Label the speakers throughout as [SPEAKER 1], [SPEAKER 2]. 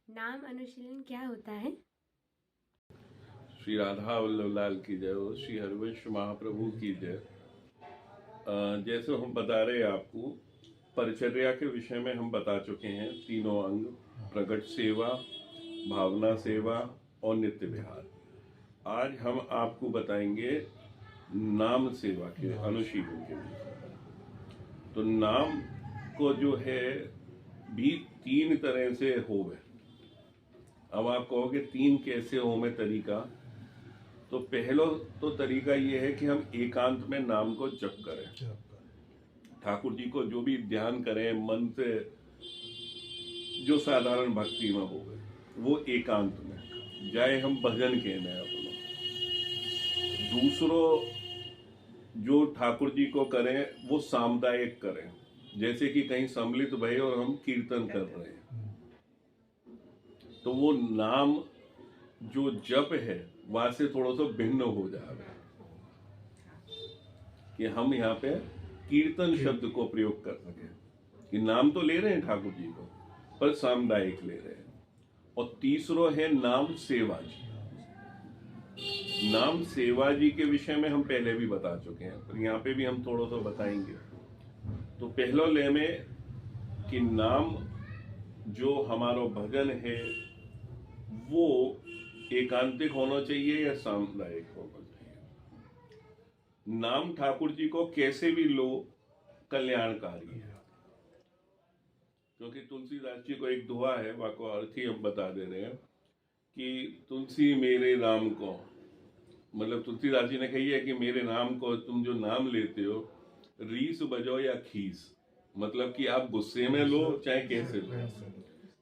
[SPEAKER 1] नाम अनुशीलन क्या होता है?
[SPEAKER 2] श्री राधा वल्लभ लाल की जय हो, श्री हरिवंश महाप्रभु की जय। जैसे हम बता रहे हैं आपको, परिचर्या के विषय में हम बता चुके हैं तीनों अंग: प्रकट सेवा, भावना सेवा और नित्य विहार। आज हम आपको बताएंगे नाम सेवा के अनुशीलन के विषय में। तो नाम को जो है भी तीन तरह से होवे। अब आप कहोगे तीन कैसे होवे तरीका? तो पहला तो तरीका ये है कि हम एकांत में नाम को जप करें। ठाकुर जी को जो भी ध्यान करें मन से, जो साधारण भक्ति में हो गए, वो एकांत में जाए हम भजन कहने अपना। दूसरों जो ठाकुर जी को करें वो सामुदायिक करें, जैसे कि कहीं सम्मिलित भय और हम कीर्तन कर रहे हैं, तो वो नाम जो जप है वहां से थोड़ा सा भिन्न हो जाएगा कि हम यहाँ पे कीर्तन शब्द को प्रयोग कर सके कि नाम तो ले रहे हैं ठाकुर जी को पर सामुदायिक ले रहे हैं। और तीसरो है नाम सेवा जी। नाम सेवा जी के विषय में हम पहले भी बता चुके हैं, पर यहाँ पे भी हम थोड़ा सा बताएंगे। तो पहलो ले में कि नाम जो हमारो भजन है वो एकांतिक होना चाहिए या सामुदायिक होना चाहिए। नाम ठाकुर जी को कैसे भी लो कल्याणकारी है, क्योंकि तुलसीदास जी को एक दुआ है, वाको अर्थ ही हम बता दे रहे हैं कि तुलसी मेरे राम को, मतलब तुलसीदास जी ने कही है कि मेरे नाम को तुम जो नाम लेते हो, रीस बजो या खीस, मतलब कि आप गुस्से में लो चाहे कैसे लो।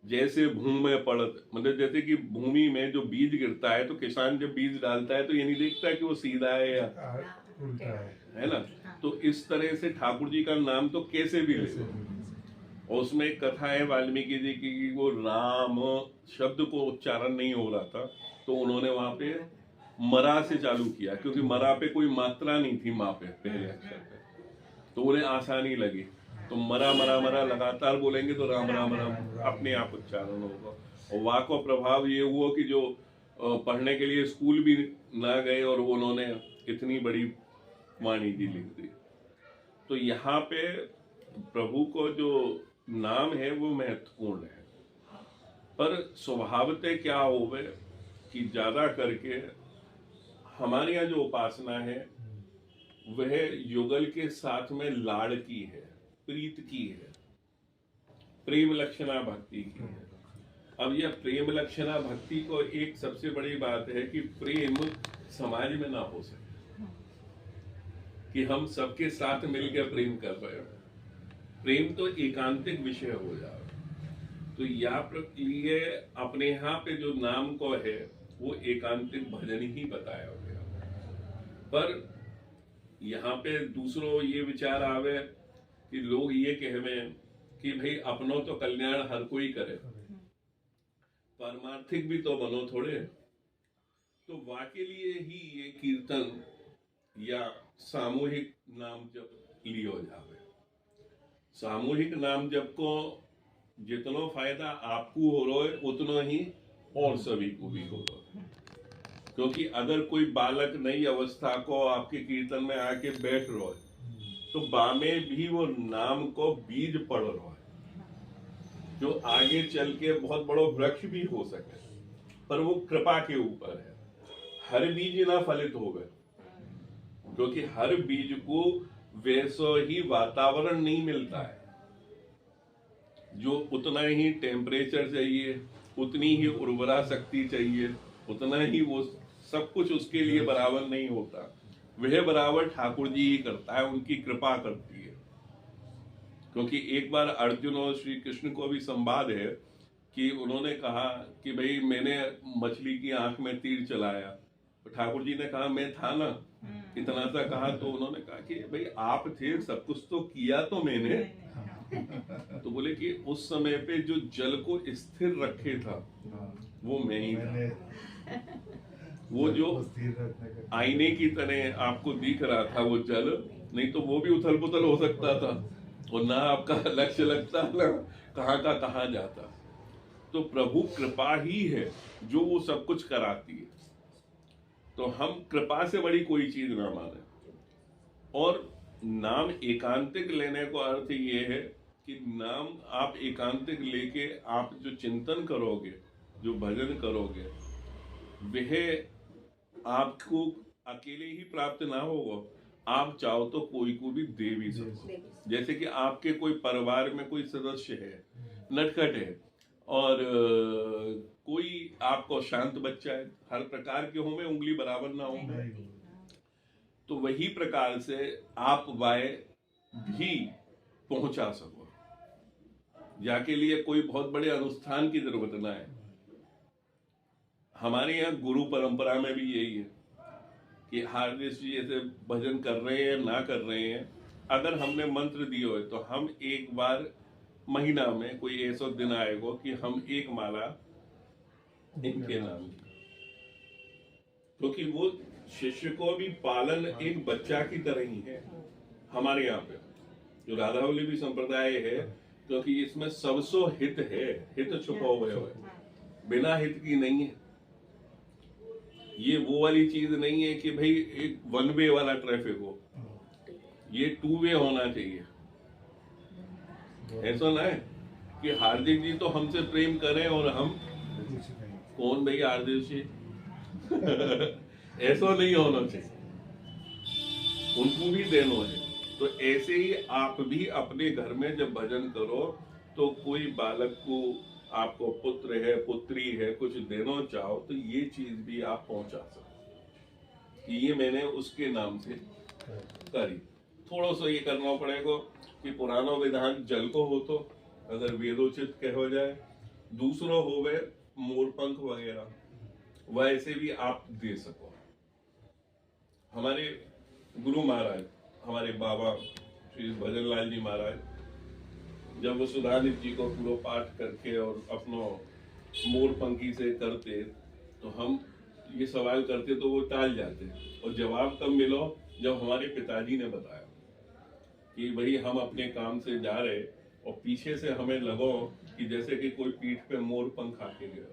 [SPEAKER 2] जैसे भूमि में पड़त, मतलब जैसे कि भूमि में जो बीज गिरता है तो किसान जब बीज डालता है तो ये नहीं देखता कि वो सीधा है या उल्टा है ना। तो इस तरह से ठाकुर जी का नाम तो कैसे भी ले लो। और उसमें एक कथा है वाल्मीकि जी की, वो राम शब्द को उच्चारण नहीं हो रहा था तो उन्होंने वहां पे मरा से चालू किया, क्योंकि मरा पे कोई मात्रा नहीं थी माँ पे पहले अक्षर पे, तो उन्हें आसानी लगी। तो मरा मरा मरा लगातार बोलेंगे तो राम राम राम अपने आप उच्चारण होगा। और वहां का प्रभाव ये हुआ कि जो पढ़ने के लिए स्कूल भी ना गए और उन्होंने इतनी बड़ी वाणी जी लिख दी। तो यहाँ पे प्रभु को जो नाम है वो महत्वपूर्ण है, पर स्वभावतः क्या होवे कि ज्यादा करके हमारे यहाँ जो उपासना है वह युगल के साथ में लाड़ की है, प्रीत की है, प्रेम लक्षणा भक्ति की है। अब यह प्रेम लक्षणा भक्ति को एक सबसे बड़ी बात है कि प्रेम समाज में ना हो सके, कि हम सबके साथ मिलकर प्रेम कर रहे हो। प्रेम तो एकांतिक विषय हो जाए। तो ये अपने यहाँ पे जो नाम को है वो एकांतिक भजन ही बताया गया। पर यहाँ पे दूसरों ये विचार आवे कि लोग ये कहवे कि भाई अपनों तो कल्याण हर कोई करे, परमार्थिक भी तो बनो थोड़े। तो वाके लिए ही ये कीर्तन या सामूहिक नाम जप लियो जावे। सामूहिक नाम जप को जितना फायदा आपको हो रहा है उतना ही और सभी को भी हो रहा है। क्योंकि अगर कोई बालक नई अवस्था को आपके कीर्तन में आके बैठ रहा है तो बामे भी वो नाम को बीज पड़ रहा है, जो आगे चल के बहुत बड़ो वृक्ष भी हो सके, पर वो कृपा के ऊपर है। हर बीज ना फलित हो गए, क्योंकि हर बीज को वैसा ही वातावरण नहीं मिलता है। जो उतना ही टेम्परेचर चाहिए, उतनी ही उर्वरा शक्ति चाहिए, उतना ही वो सब कुछ उसके लिए बराबर नहीं होता। वह बराबर ठाकुर जी ही करता है, उनकी कृपा करती है। क्योंकि एक बार अर्जुन और श्री कृष्ण को भी संवाद है कि उन्होंने कहा कि भाई मैंने मछली की आंख में तीर चलाया, तो ठाकुर जी ने कहा मैं था ना, इतना सा कहा। तो उन्होंने कहा कि भाई आप थे, सब कुछ तो किया तो मैंने। तो बोले कि उस समय पे जो जल को स्थिर रखे था वो मैं ही था। वो जो आईने की तरह आपको दिख रहा था वो जल, नहीं तो वो भी उथल पुथल हो सकता था और ना आपका लक्ष्य लगता, ना कहाँ का कहाँ जाता। तो प्रभु कृपा ही है जो वो सब कुछ कराती है। तो हम कृपा से बड़ी कोई चीज ना माने। और नाम एकांतिक लेने को अर्थ ये है कि नाम आप एकांतिक लेके आप जो चिंतन करोगे, जो भजन करोगे, वह आपको अकेले ही प्राप्त ना होगा, आप चाहो तो कोई को भी दे भी सको। जैसे कि आपके कोई परिवार में कोई सदस्य है, नटखट है, और कोई आपको शांत बच्चा है, हर प्रकार के हो में उंगली बराबर ना हो, तो वही प्रकार से आप वाय भी पहुंचा सको, जाके लिए कोई बहुत बड़े अनुष्ठान की जरूरत ना है। हमारे यहाँ गुरु परंपरा में भी यही है कि हार्दिक जी ऐसे भजन कर रहे हैं ना कर रहे हैं, अगर हमने मंत्र दिए हो तो हम एक बार महीना में कोई ऐसा दिन आएगा कि हम एक माला इनके नाम की, क्योंकि वो शिष्य को भी पालन एक बच्चा की तरह ही है। हमारे यहाँ पे जो राधावल्लभी संप्रदाय है, क्योंकि इसमें सबसो हित है, हित छुपा हुआ है, बिना हित की नहीं है। ये वो वाली चीज नहीं है कि भाई एक वन वे वाला ट्रैफिक हो, ये टू वे होना चाहिए। ऐसा ना है कि हार्दिक जी तो हमसे प्रेम करें और हम कौन भाई हार्दिक जी ऐसा नहीं होना चाहिए, उनको भी देना है। तो ऐसे ही आप भी अपने घर में जब भजन करो तो कोई बालक को, आपको पुत्र है पुत्री है, कुछ देना चाहो तो ये चीज भी आप पहुंचा सकते कि ये मैंने उसके नाम से करी। थोड़ा सा ये करना पड़ेगा कि पुराना विधान जल को हो तो अगर वेदोचित कहो जाए, दूसरा हो गए मोरपंख वगैरह, वैसे भी आप दे सको। हमारे गुरु महाराज, हमारे बाबा श्री भजन लाल जी महाराज, जब वो सुधानिधि जी को पूरा पाठ करके और अपना मोरपंखी से करते तो हम ये सवाल करते तो वो टाल जाते, और जवाब तब मिलो जब हमारे पिताजी ने बताया कि भाई हम अपने काम से जा रहे और पीछे से हमें लगो कि जैसे कि कोई पीठ पे मोर पंख आके गया,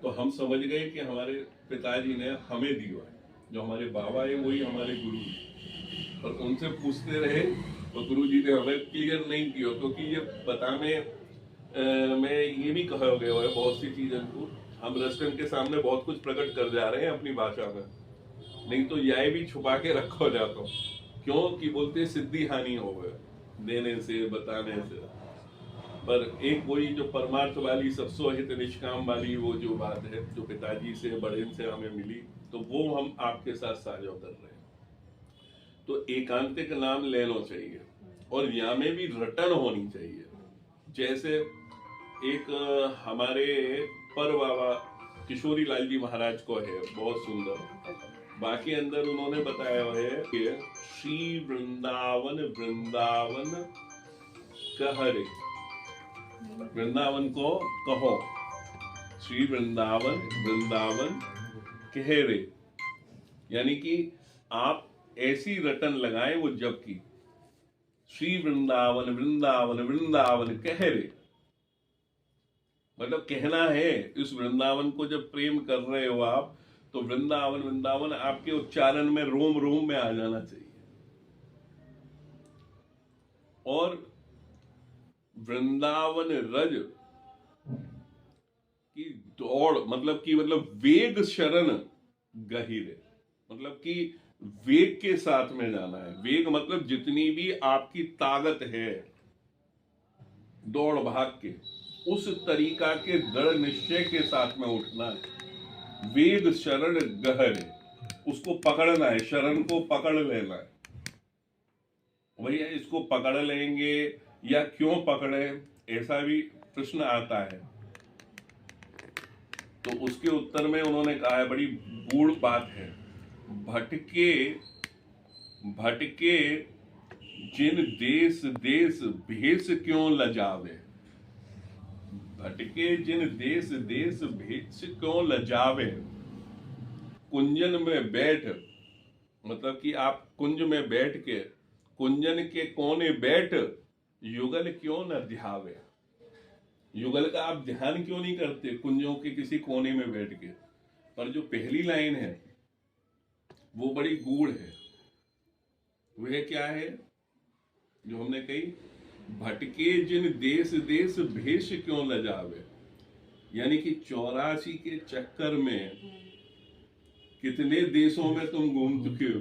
[SPEAKER 2] तो हम समझ गए कि हमारे पिताजी ने हमें दिया है। जो हमारे बाबा है वही हमारे गुरु है, और उनसे पूछते रहे तो गुरु जी ने हमें क्लियर नहीं किया, क्योंकि ये बताने में ये भी कहा गया है बहुत सी चीजें को हम रेस्टोरेंट के सामने बहुत कुछ प्रकट कर जा रहे हैं अपनी भाषा में, नहीं तो यह भी छुपा के रखो जाता, क्यों कि बोलते सिद्धि हानि हो गए देने से बताने से। पर एक वही जो परमार्थ वाली सबसो हित निष्काम वाली वो जो बात है जो पिताजी से बड़े से हमें मिली, तो वो हम आपके साथ साझा कर रहे हैं। तो एकांतिक नाम लेना चाहिए और यहाँ में भी रटन होनी चाहिए। जैसे एक हमारे पर बाबा किशोरी लाल जी महाराज को है बहुत सुंदर, बाकी अंदर उन्होंने बताया है कि श्री वृंदावन वृंदावन कहरे, वृंदावन को कहो, श्री वृंदावन वृंदावन कहरे, यानी कि आप ऐसी रटन लगाए वो जब की श्री वृंदावन वृंदावन वृंदावन कहरे, मतलब कहना है इस वृंदावन को जब प्रेम कर रहे हो आप, तो वृंदावन वृंदावन आपके उच्चारण में रोम रोम में आ जाना चाहिए। और वृंदावन रज की दौड़, मतलब वेग शरण गहिरे, मतलब कि वेग के साथ में जाना है। वेग मतलब जितनी भी आपकी ताकत है दौड़ भाग के, उस तरीका के दृढ़ निश्चय के साथ में उठना है। वेग शरण गहरे, उसको पकड़ना है, शरण को पकड़ लेना है। भैया इसको पकड़ लेंगे या क्यों पकड़े, ऐसा भी प्रश्न आता है। तो उसके उत्तर में उन्होंने कहा है, बड़ी गूढ़ बात है, भटके भटके जिन देश देश भेष क्यों लजावे, भटके जिन देश देश भेष क्यों लजावे, कुंजन में बैठ, मतलब कि आप कुंज में बैठ के कुंजन के कोने बैठ युगल क्यों न ध्यावे, युगल का आप ध्यान क्यों नहीं करते कुंजों के किसी कोने में बैठ के? पर जो पहली लाइन है वो बड़ी गूढ़ है। वह क्या है जो हमने कही, भटके जिन देश देश भेष क्यों लजावे। यानी कि 84 के चक्कर में कितने देशों में तुम घूम चुके हो।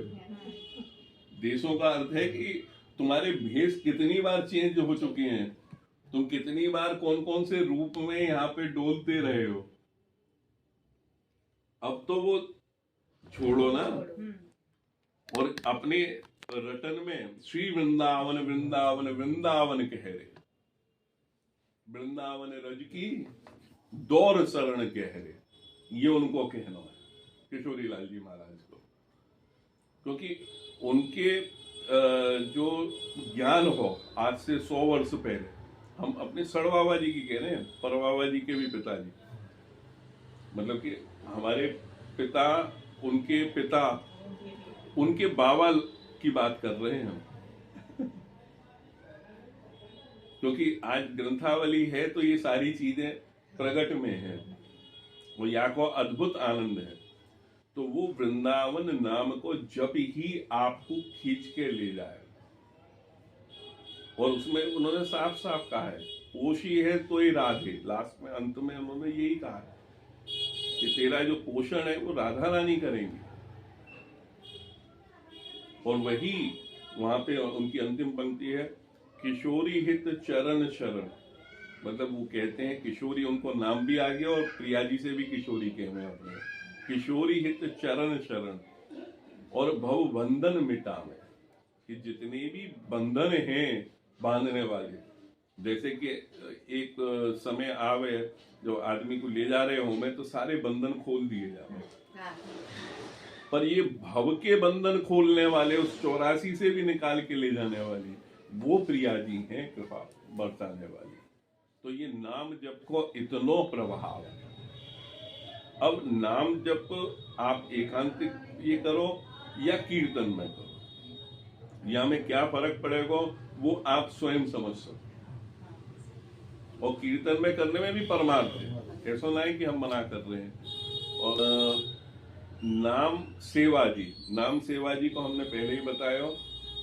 [SPEAKER 2] देशों का अर्थ है कि तुम्हारे भेष कितनी बार चेंज हो चुके हैं, तुम कितनी बार कौन कौन से रूप में यहाँ पे डोलते रहे हो। अब तो वो छोड़ो ना, और अपने रटन में श्री वृंदावन वृंदावन वृंदावन कह रहे, वृंदावन रज की दौर शरण कह रहे, ये उनको कहना है किशोरी लाल जी महाराज को। क्योंकि उनके जो ज्ञान हो आज से 100 वर्ष पहले, हम अपने सड़ बाबा जी की कह रहे हैं, पर बाबा जी के भी पिताजी, मतलब कि हमारे पिता, उनके बाबा की बात कर रहे हैं हम। क्योंकि आज ग्रंथावली है तो ये सारी चीजें प्रकट में है, वो या को अद्भुत आनंद है। तो वो वृंदावन नाम को जब ही आपको खींच के ले जाए, और उसमें उन्होंने साफ साफ कहा है, पोषी है तो ही राधे। लास्ट में अंत में उन्होंने यही कहा है कि तेरा जो पोषण है वो राधा रानी करेंगी। और वही वहां पे उनकी अंतिम पंक्ति है, किशोरी हित चरण शरण। मतलब वो कहते हैं किशोरी, उनको नाम भी आ गया और प्रिया जी से भी किशोरी कहने अपने, किशोरी हित चरण शरण और भव बंधन मिटावे। कि जितने भी बंधन हैं बांधने वाले, जैसे कि एक समय आवे जो आदमी को ले जा रहे हो मैं तो सारे बंधन खोल दिए जाए, पर ये भव के बंधन खोलने वाले, उस 84 से भी निकाल के ले जाने वाली वो प्रिया जी हैं, कृपा बरसाने वाली। तो ये नाम जप को इतनो प्रभाव है। अब नाम जप आप एकांतिक ये करो या कीर्तन में करो, या में क्या फर्क पड़ेगा वो आप स्वयं समझ सकते। और कीर्तन में करने में भी परमार्थ है, ऐसा ना है कि हम मना कर रहे हैं। और नाम सेवा जी को हमने पहले ही बताया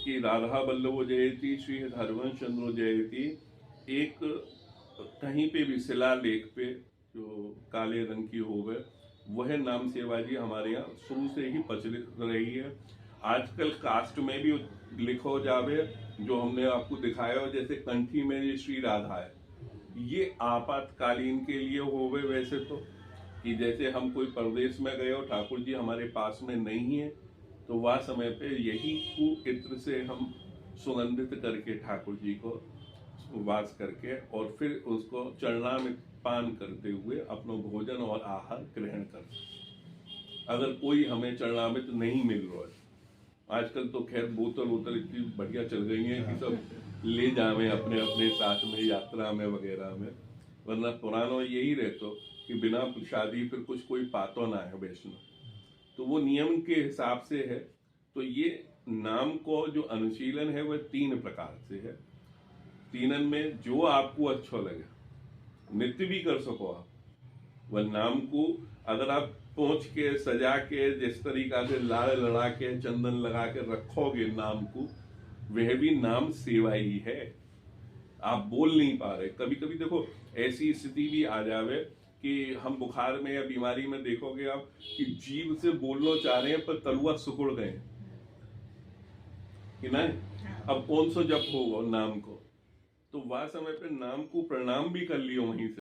[SPEAKER 2] कि राधा वल्लभो जयति श्री हरवंश चंद्रो जयति। एक कहीं पे भी शिलालेख पे जो काले रंग की हो गए, वह नाम सेवा जी हमारे यहाँ शुरू से ही प्रचलित रही है। आजकल कास्ट में भी लिखो जावे, जो हमने आपको दिखाया, जैसे कंठी में ये श्री राधा है, ये आपातकालीन के लिए हो गए। वैसे तो कि जैसे हम कोई प्रदेश में गए और ठाकुर जी हमारे पास में नहीं है, तो वह समय पे यही कुइत्र से हम सुगंधित करके ठाकुर जी को वास करके और फिर उसको चरणामृत पान करते हुए अपना भोजन और आहार ग्रहण कर। अगर कोई हमें चरणामृत नहीं मिल रहा है, आजकल तो खैर बोतल इतनी बढ़िया चल गई है कि सब ले जावे अपने अपने साथ में यात्रा में वगैरह में, वरना पुराना यही रहतो कि बिना प्रसादी फिर कुछ कोई पातो ना है वैष्णव। तो वो नियम के हिसाब से है। तो ये नाम को जो अनुशीलन है वह 3 प्रकार से है। तीनन में जो आपको अच्छा लगे, नित्य भी कर सको आप। वह नाम को अगर आप पहुंच के सजा के जिस तरीका से लाड़ लड़ा के चंदन लगा के रखोगे नाम को, वह भी नाम सेवा ही है। आप बोल नहीं पा रहे, कभी कभी देखो ऐसी स्थिति भी आ जावे कि हम बुखार में या बीमारी में देखोगे आप कि जीभ से बोलना चाह रहे हैं पर तलुआ सुकुड़ गए कि नहीं, अब कौन सा जप होगा नाम को। तो वह समय पे नाम को प्रणाम भी कर लियो वहीं से।